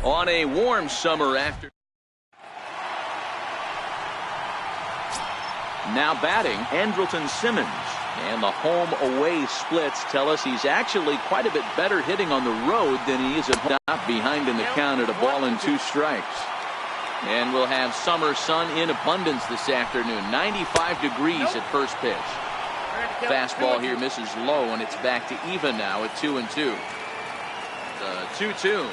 on a warm summer afternoon. Now batting, Andrelton Simmons. And the home-away splits tell us he's actually quite a bit better hitting on the road than he is at home. Behind in the count at a ball and 2 strikes. And we'll have summer sun in abundance this afternoon. 95 degrees at first pitch. Fastball here misses low, and it's back to even now at 2-2. The 2-2.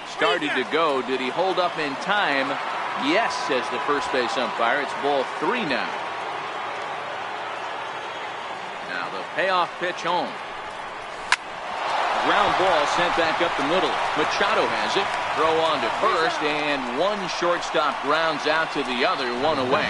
Started to go. Did he hold up in time? Yes, says the first base umpire. It's ball 3 now. Now the payoff pitch home. Ground ball sent back up the middle. Machado has it. Throw on to first, and one shortstop grounds out to the other, 1 away.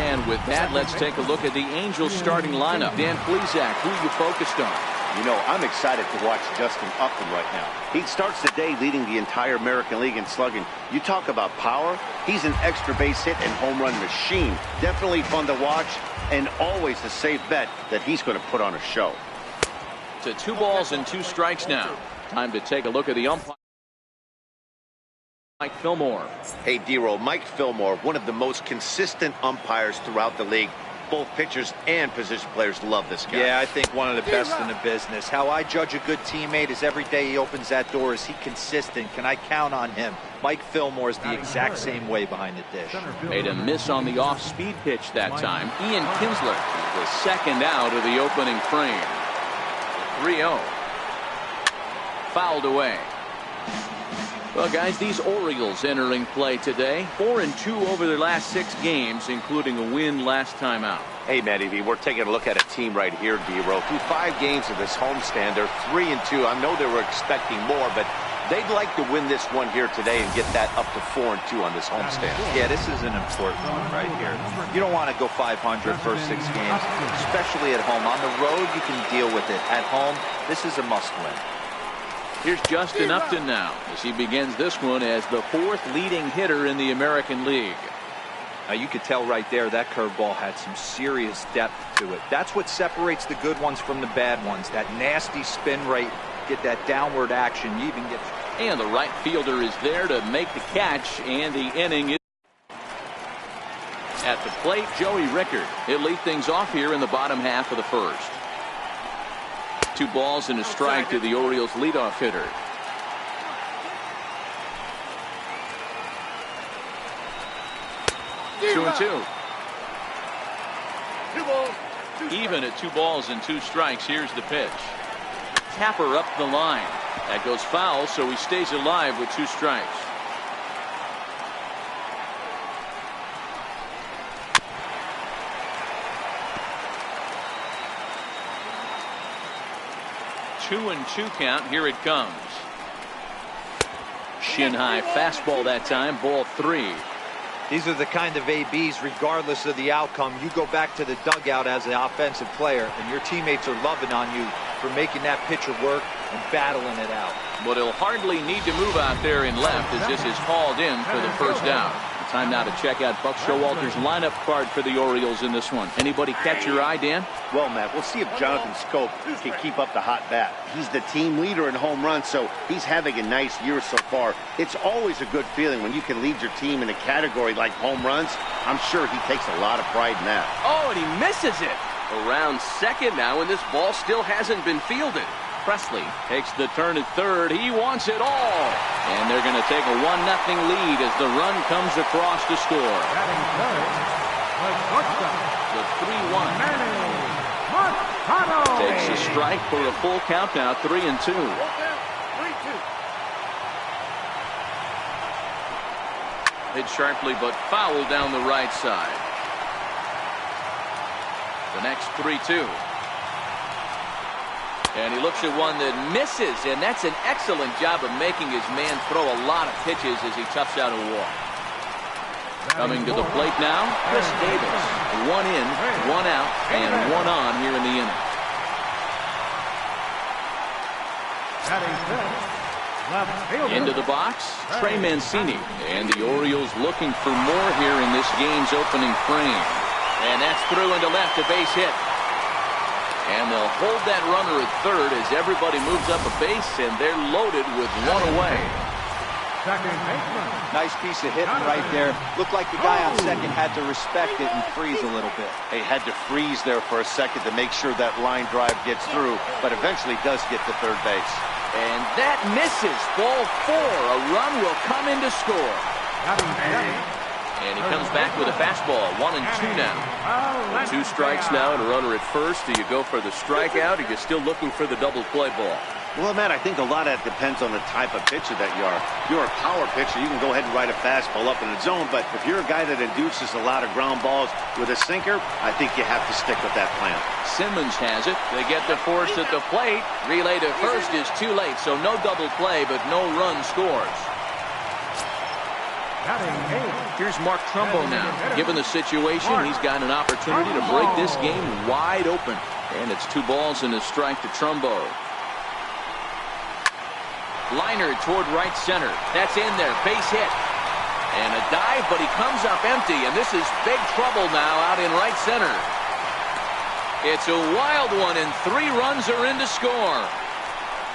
And with that, let's take a look at the Angels starting lineup. Dan Plesac, who you focused on? You know, I'm excited to watch Justin Upton right now. He starts the day leading the entire American League in slugging. You talk about power. He's an extra base hit and home run machine. Definitely fun to watch, and always a safe bet that he's going to put on a show. To 2 balls and 2 strikes now. Time to take a look at the umpire. Mike Fillmore. Hey, D-Roll, Mike Fillmore, one of the most consistent umpires throughout the league. Both pitchers and position players love this guy. Yeah, I think one of the best in the business. How I judge a good teammate is every day he opens that door. Is he consistent? Can I count on him? Mike Fillmore is the exact same way behind the dish. Made a miss on the off-speed pitch that time. Ian Kinsler is the second out of the opening frame. 3-0. Fouled away. Well, guys, these Orioles entering play today. 4-2 over their last 6 games, including a win last time out. Hey, Matty V, we're taking a look at a team right here, D-Roll. Through 5 games of this homestand, they're 3-2. I know they were expecting more, but they'd like to win this one here today and get that up to 4-2 on this homestand. Yeah, this is an important one right here. You don't want to go 500 first 6 games, especially at home. On the road, you can deal with it. At home, this is a must-win. Here's Justin Upton now as he begins this one as the 4th leading hitter in the American League. Now you could tell right there that curveball had some serious depth to it. That's what separates the good ones from the bad ones. That nasty spin rate, get that downward action. You even get. And the right fielder is there to make the catch, and the inning is at the plate. Joey Rickard. He'll lead things off here in the bottom half of the first. 2 balls and a strike to the Orioles leadoff hitter. Two and two. Even at 2 balls and 2 strikes. Here's the pitch. Tapper up the line. That goes foul, so he stays alive with 2 strikes. Two and 2 count. Here it comes. Shin high fastball that time. Ball 3. These are the kind of ABs, regardless of the outcome. You go back to the dugout as an offensive player, and your teammates are loving on you for making that pitcher work and battling it out. But he'll hardly need to move out there in left as this is hauled in for the first out. Time now to check out Buck Showalter's lineup card for the Orioles in this one. Anybody catch your eye, Dan? Well, Matt, we'll see if Jonathan Scope can keep up the hot bat. He's the team leader in home runs, so he's having a nice year so far. It's always a good feeling when you can lead your team in a category like home runs. I'm sure he takes a lot of pride in that. Oh, and he misses it. Around second now, and this ball still hasn't been fielded. Presley takes the turn at third. He wants it all. And they're going to take a 1-0 lead as the run comes across to score. The 3-1. Takes a strike for a full count now, 3-2. Hit sharply but foul down the right side. The next 3-2. And he looks at one that misses, and that's an excellent job of making his man throw a lot of pitches as he toughs out a walk. Coming to the plate now, Chris Davis. 1 in, 1 out, and 1 on here in the inning. Into the box, Trey Mancini. And the Orioles looking for more here in this game's opening frame. And that's through into left, a base hit. And they'll hold that runner at third as everybody moves up a base, and they're loaded with one away. Nice piece of hitting right there. Looked like the guy on second had to respect it and freeze a little bit. He had to freeze there for a second to make sure that line drive gets through, but eventually does get to third base. And that misses. Ball 4. A run will come in to score. And he comes back with a fastball. 1-2 now. With 2 strikes now and a runner at first. Do you go for the strikeout, or are you still looking for the double play ball? Well, Matt, I think a lot of that depends on the type of pitcher that you are. If you're a power pitcher, you can go ahead and ride a fastball up in the zone, but if you're a guy that induces a lot of ground balls with a sinker, I think you have to stick with that plan. Simmons has it. They get the force at the plate. Relay to first is too late, so no double play, but no run scores. Here's Mark Trumbo now. Given the situation, he's got an opportunity to break this game wide open. And it's 2 balls and a strike to Trumbo. Liner toward right center. That's in there. Base hit. And a dive, but he comes up empty. And this is big trouble now out in right center. It's a wild one, and 3 runs are in to score.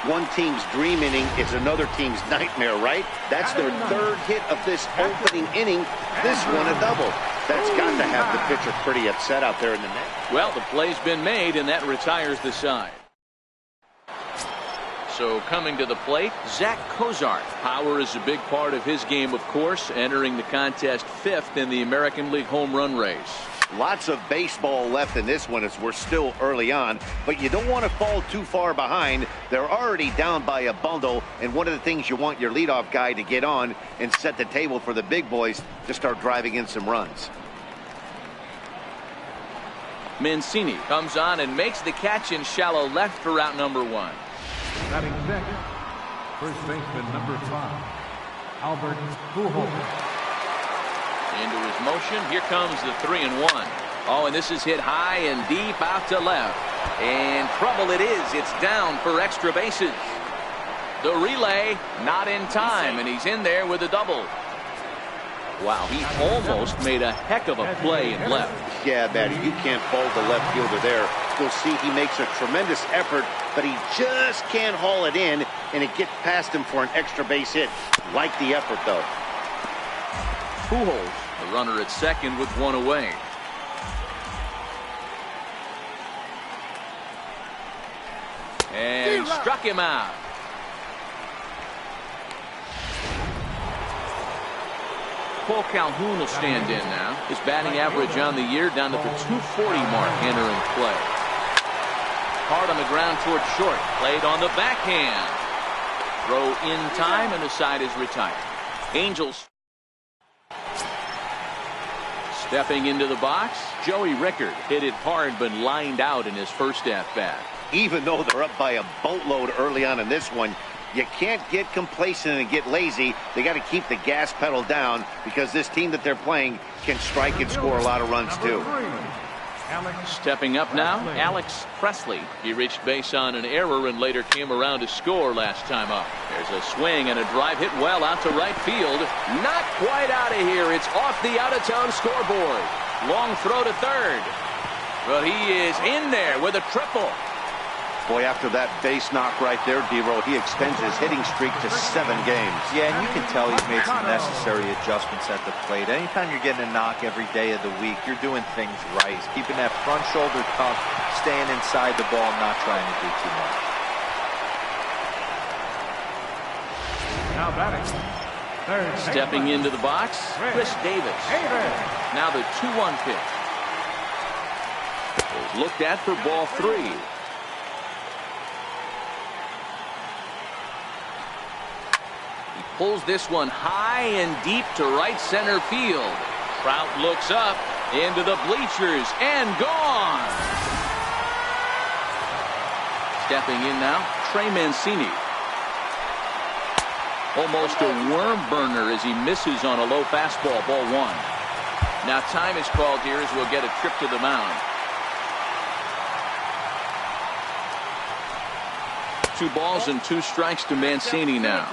One team's dream inning is another team's nightmare, right? That's their 3rd hit of this opening inning. This one a double. That's got to have the pitcher pretty upset out there in the net. Well, the play's been made, and that retires the side. So coming to the plate, Zach Cozart. Power is a big part of his game, of course, entering the contest 5th in the American League home run race. Lots of baseball left in this one as we're still early on, but you don't want to fall too far behind. They're already down by a bundle, and one of the things you want your leadoff guy to get on and set the table for the big boys to start driving in some runs. Mancini comes on and makes the catch in shallow left for route number 1. Batting second, first baseman number 5, Albert Pujols. Into his motion. Here comes the 3-1. Oh, and this is hit high and deep out to left. And trouble it is. It's down for extra bases. The relay not in time, and he's in there with a double. Wow, he almost made a heck of a play in left. Yeah, Matty, you can't fault the left fielder there. You'll see he makes a tremendous effort, but he just can't haul it in, and it gets past him for an extra base hit. Like the effort, though. Pujols, the runner at second with 1 away. And struck him out. Cole Calhoun will stand in now. His batting average on the year down to the 240 mark entering play. Hard on the ground toward short. Played on the backhand. Throw in time, and the side is retired. Angels stepping into the box. Joey Rickard hit it hard but lined out in his first at-bat. Even though they're up by a boatload early on in this one, you can't get complacent and get lazy. They got to keep the gas pedal down because this team that they're playing can strike and score a lot of runs too. Stepping up now, Alex Presley. He reached base on an error and later came around to score last time up. There's a swing and a drive hit well out to right field. Not quite out of here. It's off the out-of-town scoreboard. Long throw to third. But he is in there with a triple. Boy, after that base knock right there, D-Roll, he extends his hitting streak to 7 games. Yeah, and you can tell he's made some necessary adjustments at the plate. Anytime you're getting a knock every day of the week, you're doing things right. He's keeping that front shoulder tucked, staying inside the ball, not trying to do too much. Now batting. Stepping into the box, Chris Davis. Now the 2-1 pitch. Was looked at for ball 3. Pulls this one high and deep to right center field. Trout looks up into the bleachers and gone. Stepping in now, Trey Mancini. Almost a worm burner as he misses on a low fastball, ball 1. Now time is called here as we'll get a trip to the mound. 2 balls and 2 strikes to Mancini now.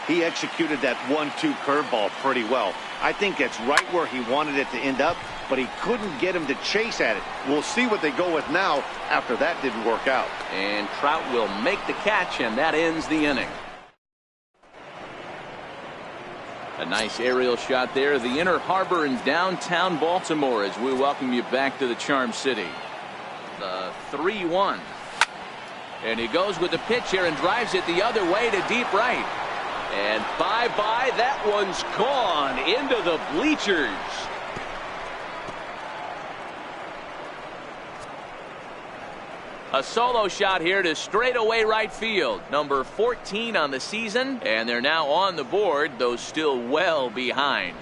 He executed that 1-2 curveball pretty well. I think that's right where he wanted it to end up, but he couldn't get him to chase at it. We'll see what they go with now after that didn't work out. And Trout will make the catch, and that ends the inning. A nice aerial shot there. The Inner Harbor in downtown Baltimore as we welcome you back to the Charm City. The 3-1. And he goes with the pitch here and drives it the other way to deep right. And bye-bye, that one's gone into the bleachers. A solo shot here to straightaway right field. Number 14 on the season, and they're now on the board, though still well behind.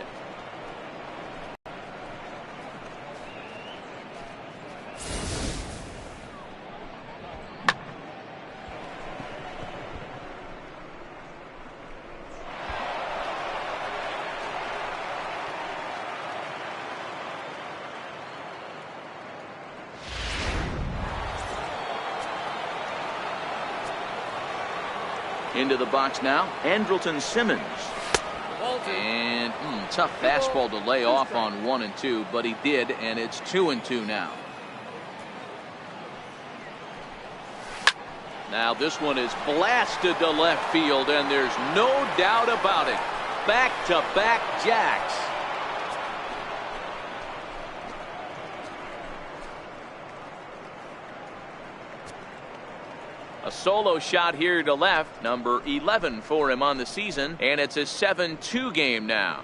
Into the box now, Andrelton Simmons. And tough fastball to lay off on 1 and 2, but he did, and it's 2 and 2 now. Now this one is blasted to left field, and there's no doubt about it. Back-to-back jacks. A solo shot here to left, number 11 for him on the season, and it's a 7-2 game now.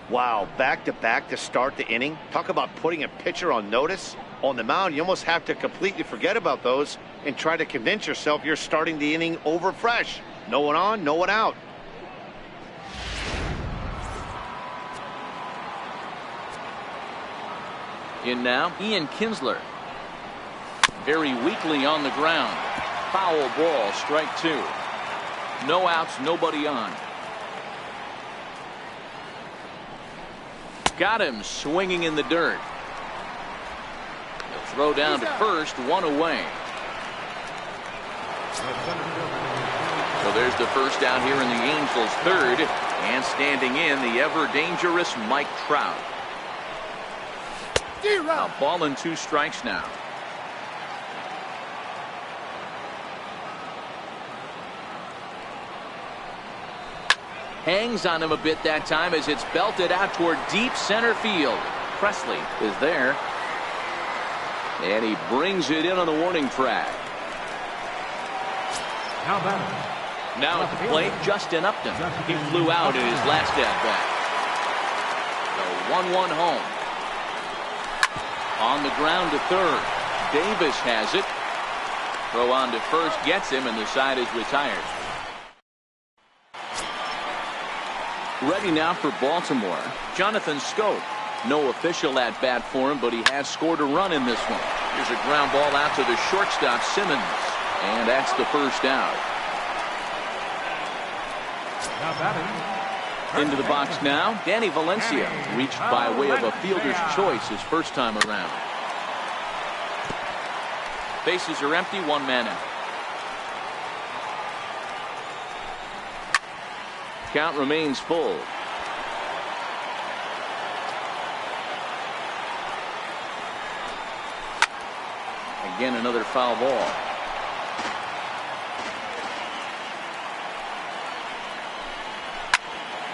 Wow, back-to-back to start the inning. Talk about putting a pitcher on notice. On the mound, you almost have to completely forget about those and try to convince yourself you're starting the inning over fresh. No one on, no one out. In now, Ian Kinsler. Very weakly on the ground. Foul ball, strike 2. No outs, nobody on. Got him swinging in the dirt. He'll throw down to first, 1 away. So there's the first out here in the Angels' third, and standing in the ever-dangerous Mike Trout. A ball and 2 strikes now. Hangs on him a bit that time as it's belted out toward deep center field. Presley is there, and he brings it in on the warning track. Now at the plate, Justin Upton. He flew out in his last at-bat. The 1-1 home. On the ground to third. Davis has it. Throw on to first, gets him, and the side is retired. Ready now for Baltimore, Jonathan Scope. No official at-bat for him, but he has scored a run in this one. Here's a ground ball out to the shortstop, Simmons. And that's the first out. Into the box now, Danny Valencia, reached by way of a fielder's choice his first time around. Bases are empty, 1 man out. Count remains full. Again, another foul ball.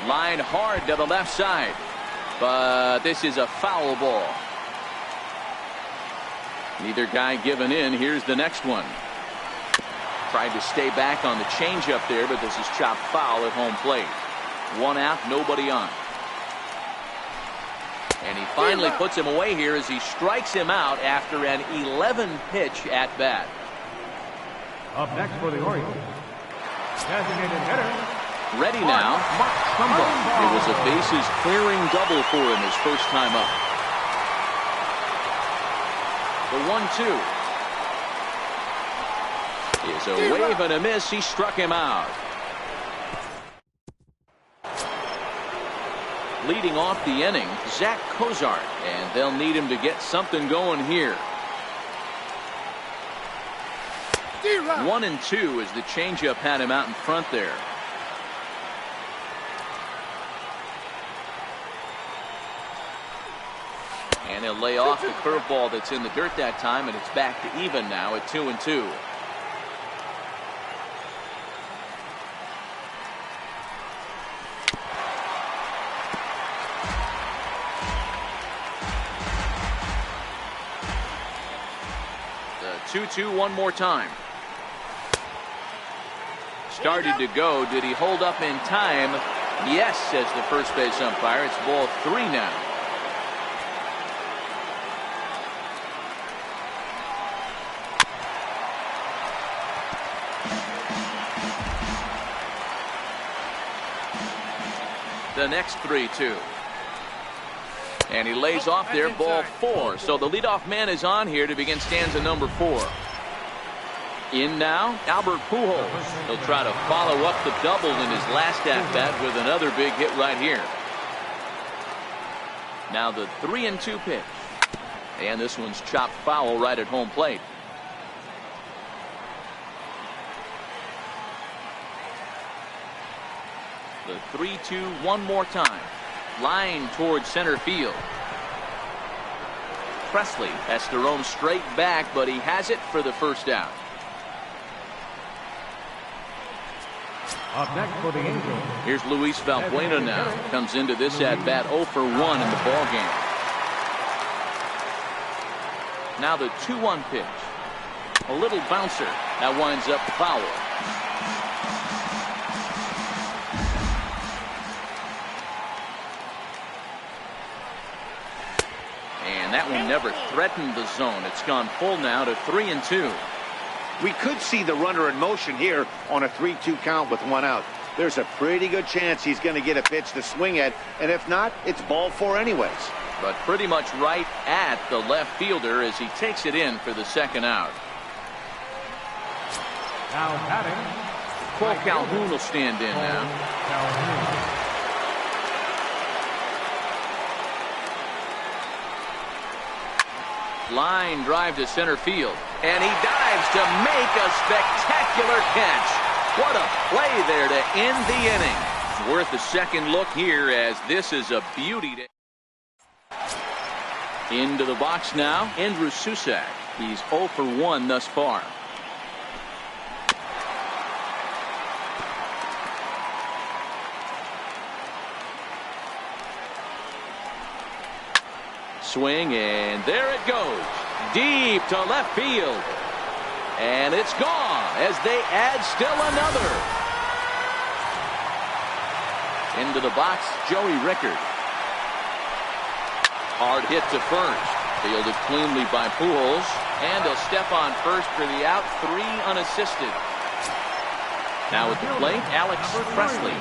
Line hard to the left side, but this is a foul ball. Neither guy giving in. Here's the next one. Tried to stay back on the changeup there, but this is chopped foul at home plate. 1 out, nobody on. And he finally puts him away here as he strikes him out after an 11-pitch at bat. Up next for the Orioles, designated hitter. Ready now, Mark Trumbo. It was a bases clearing double for him his first time up. The 1-2 is a wave and a miss. He struck him out. Leading off the inning, Zach Cozart, and they'll need him to get something going here. 1-2 as the changeup had him out in front there. And he'll lay off the curveball that's in the dirt that time, and it's back to even now at 2-2. The 2-2 one more time. Started to go. Did he hold up in time? Yes, says the first base umpire. It's ball 3 now. The next 3-2. And he lays off there, ball 4. So the leadoff man is on here to begin stanza number 4. In now, Albert Pujols. He'll try to follow up the double in his last at-bat with another big hit right here. Now the 3-2 pitch. And this one's chopped foul right at home plate. The 3-2 one more time. Line towards center field. Presley has to roam straight back, but he has it for the first out. Up next for the Angels. Here's Luis Valbuena now. Comes into this at-bat 0 for 1 in the ball game. Now the 2-1 pitch. A little bouncer. That winds up foul. And that one never threatened the zone. It's gone full now to 3-2. We could see the runner in motion here on a 3-2 count with 1 out. There's a pretty good chance he's going to get a pitch to swing at, and if not, it's ball 4 anyways. But pretty much right at the left fielder as he takes it in for the second out. Now batting, Cole Calhoun will stand in now. Calhoun. Line drive to center field. And he dives to make a spectacular catch. What a play there to end the inning. It's worth a second look here as this is a beauty. Into the box now, Andrew Susac. He's 0 for 1 thus far. Swing, and there it goes. Deep to left field. And it's gone as they add still another. Into the box, Joey Rickard. Hard hit to first. Fielded cleanly by Pujols. And he'll step on first for the out. 3 unassisted. Now at the plate, Alex Presley.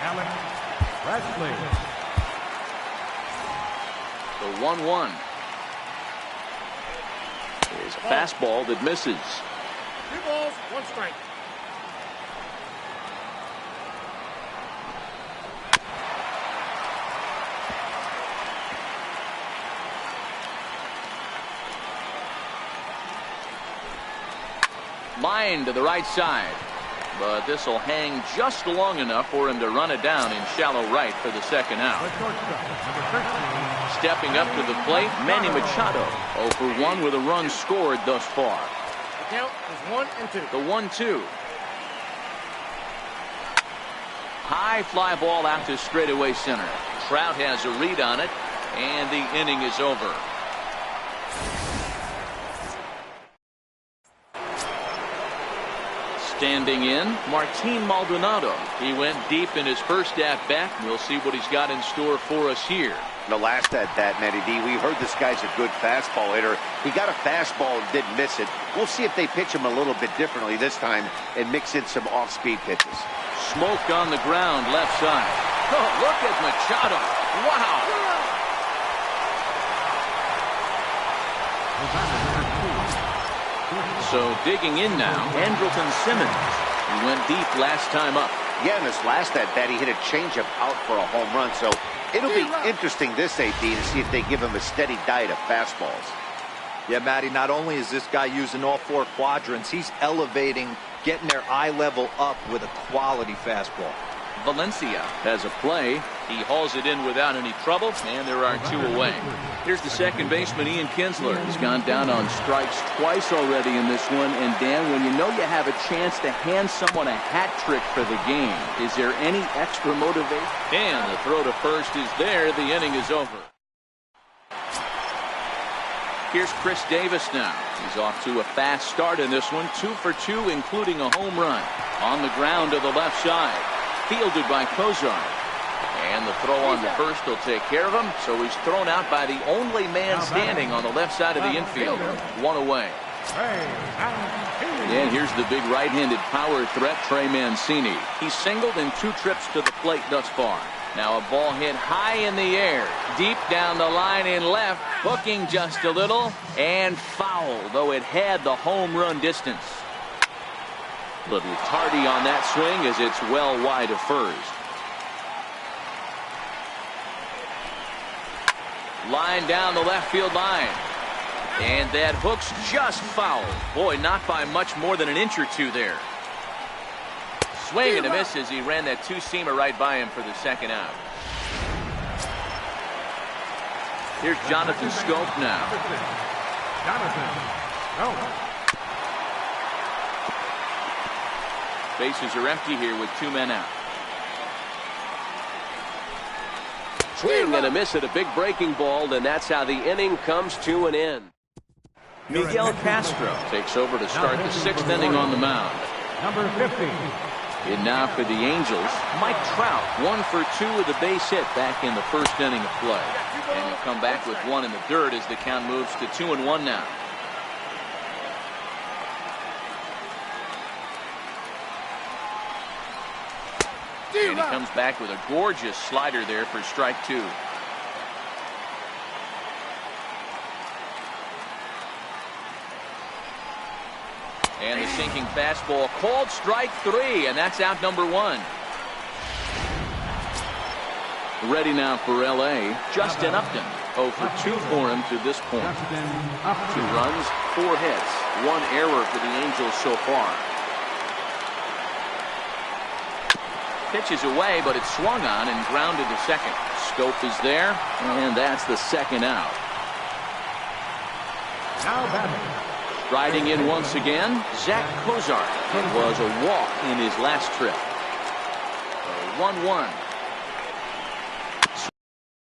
Alex Presley. The 1-1 is a fastball that misses. 2 balls, 1 strike. Line to the right side. But this will hang just long enough for him to run it down in shallow right for the second out. Stepping up to the plate, Manny Machado. 0 for 1 with a run scored thus far. The count is 1-2. The 1-2. High fly ball out to straightaway center. Trout has a read on it, and the inning is over. Standing in, Martin Maldonado. He went deep in his first at-bat. We'll see what he's got in store for us here. The last at-bat, Matty D, we heard this guy's a good fastball hitter. He got a fastball and didn't miss it. We'll see if they pitch him a little bit differently this time and mix in some off-speed pitches. Smoke on the ground, left side. Oh, look at Machado. Wow. So digging in now, Andrelton Simmons. He went deep last time up. Yeah, in this last at-bat, he hit a changeup out for a home run, so It'll be interesting this AP to see if they give him a steady diet of fastballs. Yeah, Matty, not only is this guy using all four quadrants, he's elevating, getting their eye level up with a quality fastball. Valencia has a play. He hauls it in without any trouble, and there are two away. Here's the second baseman, Ian Kinsler. He's gone down on strikes twice already in this one. And Dan, when you know you have a chance to hand someone a hat trick for the game, is there any extra motivation? And the throw to first is there. The inning is over. Here's Chris Davis now. He's off to a fast start in this one. 2 for 2, including a home run. On the ground to the left side. Fielded by Kozar. And the throw on the first will take care of him. So he's thrown out by the only man standing on the left side of the infield. One away. And here's the big right-handed power threat, Trey Mancini. He's singled in 2 trips to the plate thus far. Now a ball hit high in the air, deep down the line in left, hooking just a little, and foul, though it had the home run distance. Little tardy on that swing as it's well wide of first. Line down the left field line. And that hook's just foul. Boy, not by much more than an inch or two there. Swing and a miss as he ran that two-seamer right by him for the second out. Here's Jonathan Scope now. Bases are empty here with 2 men out. Swing and a miss at a big breaking ball, and that's how the inning comes to an end. Miguel Castro takes over to start the 6th inning on the mound. Number 50. In now for the Angels, Mike Trout, 1 for 2 with a base hit back in the first inning of play. And he'll come back with 1 in the dirt as the count moves to 2-1 now. And he comes back with a gorgeous slider there for strike 2. And the sinking fastball called strike 3, and that's out number 1. Ready now for L.A. Justin Upton. 0 for 2 for him to this point. 2 runs, 4 hits, 1 error for the Angels so far. Pitches away, but it's swung on and grounded to second. Scope is there, and that's the second out. Now batting. Riding in once again, Zach Kozar. It was a walk in his last trip. 1-1.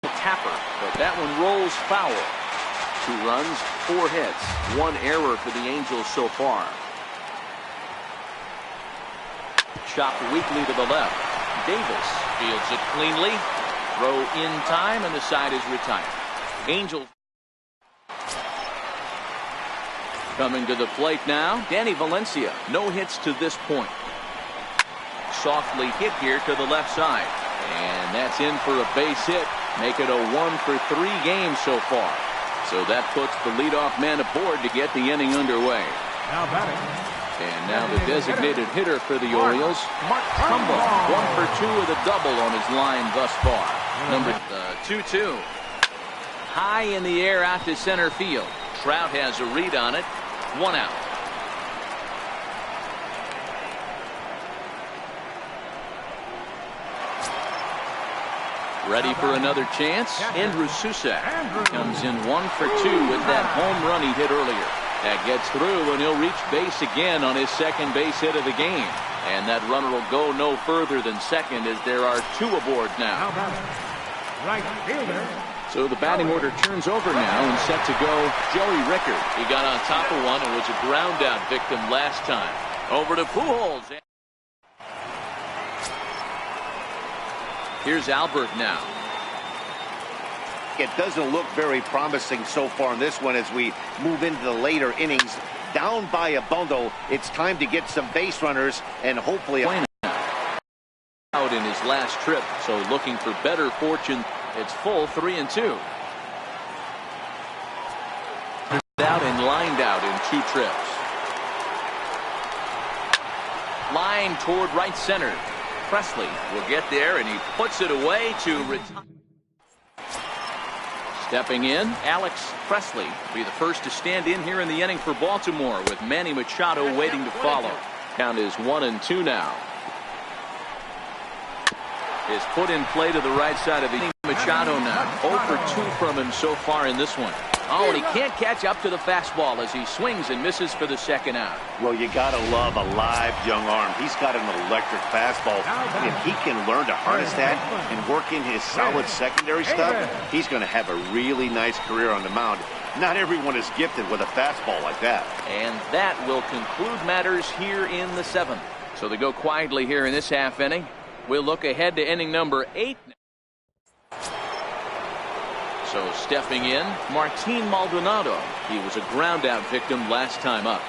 Tapper, but that one rolls foul. 2 runs, 4 hits, 1 error for the Angels so far. Chopped weakly to the left. Davis fields it cleanly. Throw in time, and the side is retired. Angels coming to the plate now. Danny Valencia. No hits to this point. Softly hit here to the left side. And that's in for a base hit. Make it a 1 for 3 games so far. So that puts the leadoff man aboard to get the inning underway. Now batting. And now the designated hitter for the Orioles, Mark Trumbo. 1 for 2 with a double on his line thus far. Number 2-2. High in the air out to center field. Trout has a read on it. 1 out. Ready for another chance? Andrew Susak comes in 1 for 2 with that home run he hit earlier. That gets through, and he'll reach base again on his second base hit of the game. And that runner will go no further than second as there are 2 aboard now. Right fielder. So the batting order turns over now, and set to go Joey Rickard. He got on top of one and was a ground out victim last time. Over to Pujols. Here's Albert now. It doesn't look very promising so far in this one as we move into the later innings. Down by a bundle, it's time to get some base runners and hopefully out in his last trip, so looking for better fortune. It's full 3-2. Out and lined out in 2 trips. Line toward right center. Presley will get there, and he puts it away to retire. Stepping in, Alex Presley will be the first to stand in here in the inning for Baltimore, with Manny Machado waiting to follow. Count is 1-2 now. Is put in play to the right side of the inning. Machado now 0 for 2 from him so far in this one. Oh, and he can't catch up to the fastball as he swings and misses for the second out. Well, you got to love a live young arm. He's got an electric fastball. If he can learn to harness that and work in his solid secondary stuff, he's going to have a really nice career on the mound. Not everyone is gifted with a fastball like that. And that will conclude matters here in the 7th. So they go quietly here in this half inning. We'll look ahead to inning number 8. So stepping in, Martin Maldonado. He was a ground out victim last time up.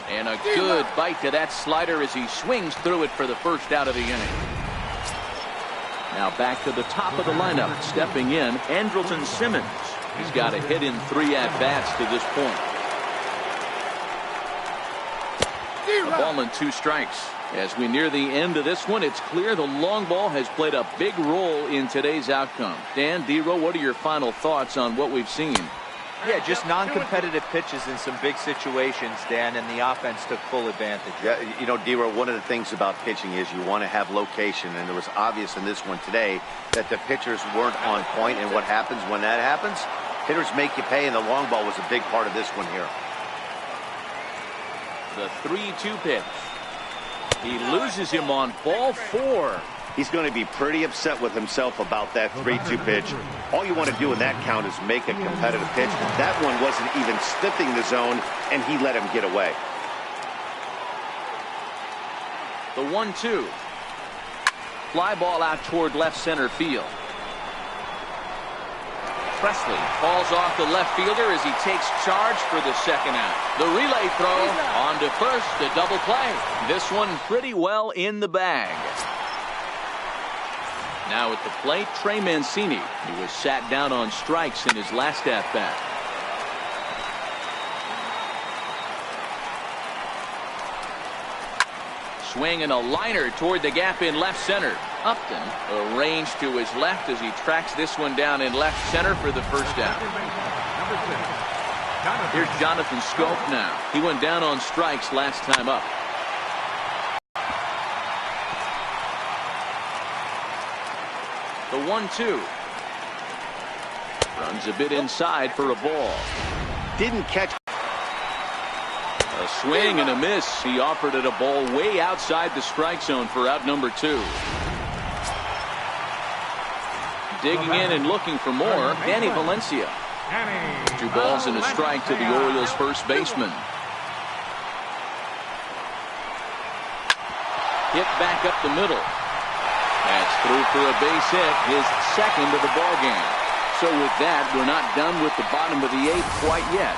And a good bite to that slider as he swings through it for the first out of the inning. Now back to the top of the lineup. Stepping in, Andrelton Simmons. He's got a hit in 3 at-bats to this point. A ball and 2 strikes. As we near the end of this one, it's clear the long ball has played a big role in today's outcome. Dan, D-Row, what are your final thoughts on what we've seen? Yeah, just non-competitive pitches in some big situations, Dan, and the offense took full advantage. Yeah, you know, D-Row, one of the things about pitching is you want to have location, and it was obvious in this one today that the pitchers weren't on point, and what happens when that happens? Hitters make you pay, and the long ball was a big part of this one here. The 3-2 pitch. He loses him on ball 4. He's going to be pretty upset with himself about that 3-2 pitch. All you want to do in that count is make a competitive pitch. That one wasn't even sniffing the zone, and he let him get away. The 1-2. Fly ball out toward left center field. Presley falls off the left fielder as he takes charge for the second out. The relay throw on to first, the double play. This one pretty well in the bag. Now at the plate, Trey Mancini. He was sat down on strikes in his last at-bat. Swing and a liner toward the gap in left center. Upton arranged to his left as he tracks this one down in left center for the first out. Here's Jonathan Scope now. He went down on strikes last time up. The 1-2. Runs a bit inside for a ball. Didn't catch. A swing and a miss. He offered it a ball way outside the strike zone for out number 2. Digging in and looking for more, Danny Valencia. 2 balls and a strike to the Orioles' first baseman. Hit back up the middle. That's through for a base hit, his second of the ball game. So with that, we're not done with the bottom of the 8th quite yet.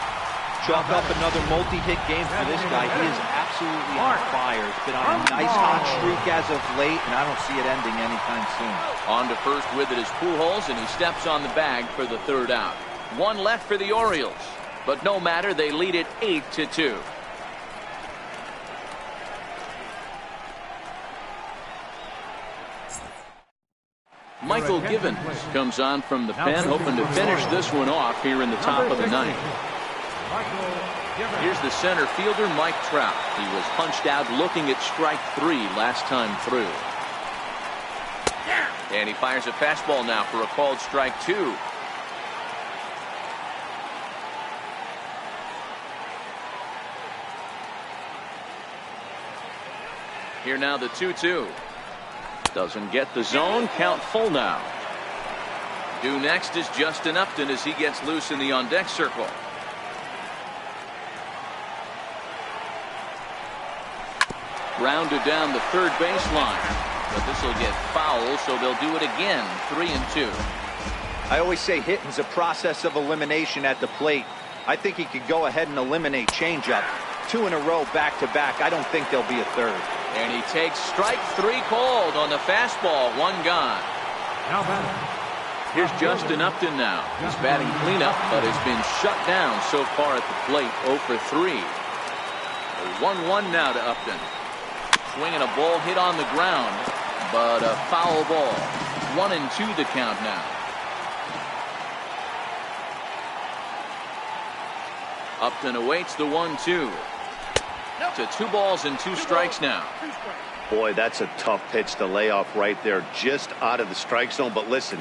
Chalk up another multi-hit game for this guy. He is absolutely on fire. It's been on a nice hot streak as of late, and I don't see it ending anytime soon. On to first with it is Pujols, and he steps on the bag for the 3rd out. 1 left for the Orioles, but no matter, they lead it 8-2. Michael Givens comes on from the pen, hoping to finish this one off here in the top of the 9th. Here's the center fielder, Mike Trout. He was punched out looking at strike 3 last time through. And he fires a fastball now for a called strike 2. Here now the 2-2. Doesn't get the zone. Count full now. Due next is Justin Upton as he gets loose in the on-deck circle. Rounded down the 3rd baseline. But this will get foul, so they'll do it again. 3-2. I always say hitting's a process of elimination at the plate. I think he could go ahead and eliminate changeup. 2 in a row back-to-back. I don't think there'll be a 3rd. And he takes strike 3 called on the fastball. 1 gone. Now batting, Here's Justin Upton now. He's batting cleanup, but has been shut down so far at the plate. 0 for 3. 1-1 now to Upton. Swinging a ball hit on the ground, but a foul ball. 1-2 the count now. Upton awaits the 1-2. To 2 balls and 2 strikes now. Boy, that's a tough pitch to lay off right there, just out of the strike zone. But listen,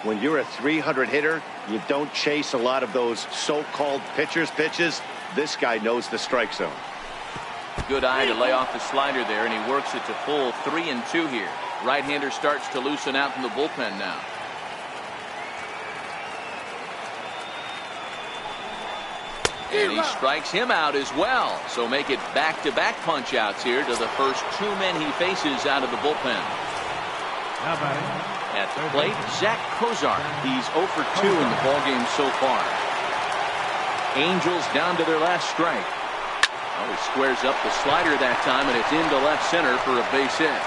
when you're a 300 hitter, you don't chase a lot of those so-called pitches. This guy knows the strike zone. Good eye to lay off the slider there, and he works it to full 3-2 here. Right-hander starts to loosen out from the bullpen now. And he strikes him out as well. So make it back-to-back punch-outs here to the first 2 men he faces out of the bullpen. At the plate, Zach Kozar. He's 0 for 2 in the ballgame so far. Angels down to their last strike. Oh, he squares up the slider that time, and it's into left center for a base hit.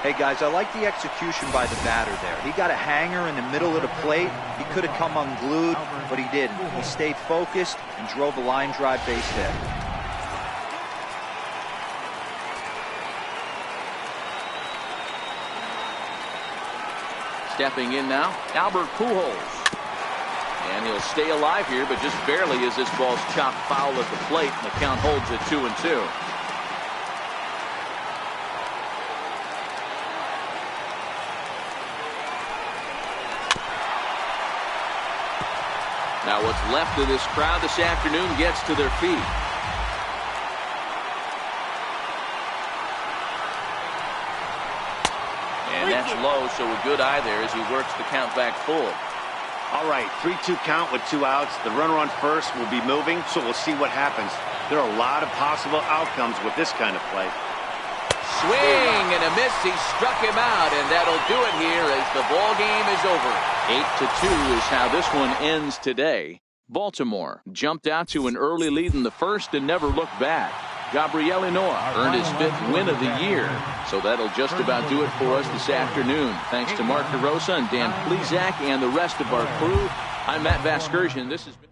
Hey guys, I like the execution by the batter there. He got a hanger in the middle of the plate. He could have come unglued, but he didn't. He stayed focused and drove a line drive base hit. Stepping in now, Albert Pujols. And he'll stay alive here, but just barely as this ball's chopped foul at the plate, and the count holds at 2-2. Now what's left of this crowd this afternoon gets to their feet. And that's low, so a good eye there as he works the count back full. All right, 3-2 count with 2 outs. The runner on first will be moving, so we'll see what happens. There are a lot of possible outcomes with this kind of play. Swing and a miss. He struck him out, and that'll do it here as the ball game is over. 8-2 is how this one ends today. Baltimore jumped out to an early lead in the first and never looked back. Gabriel Noah earned his 5th win of the year. So that'll just about do it for us this afternoon. Thanks to Mark DeRosa and Dan Plezak and the rest of our crew. I'm Matt Vasgersian. This has been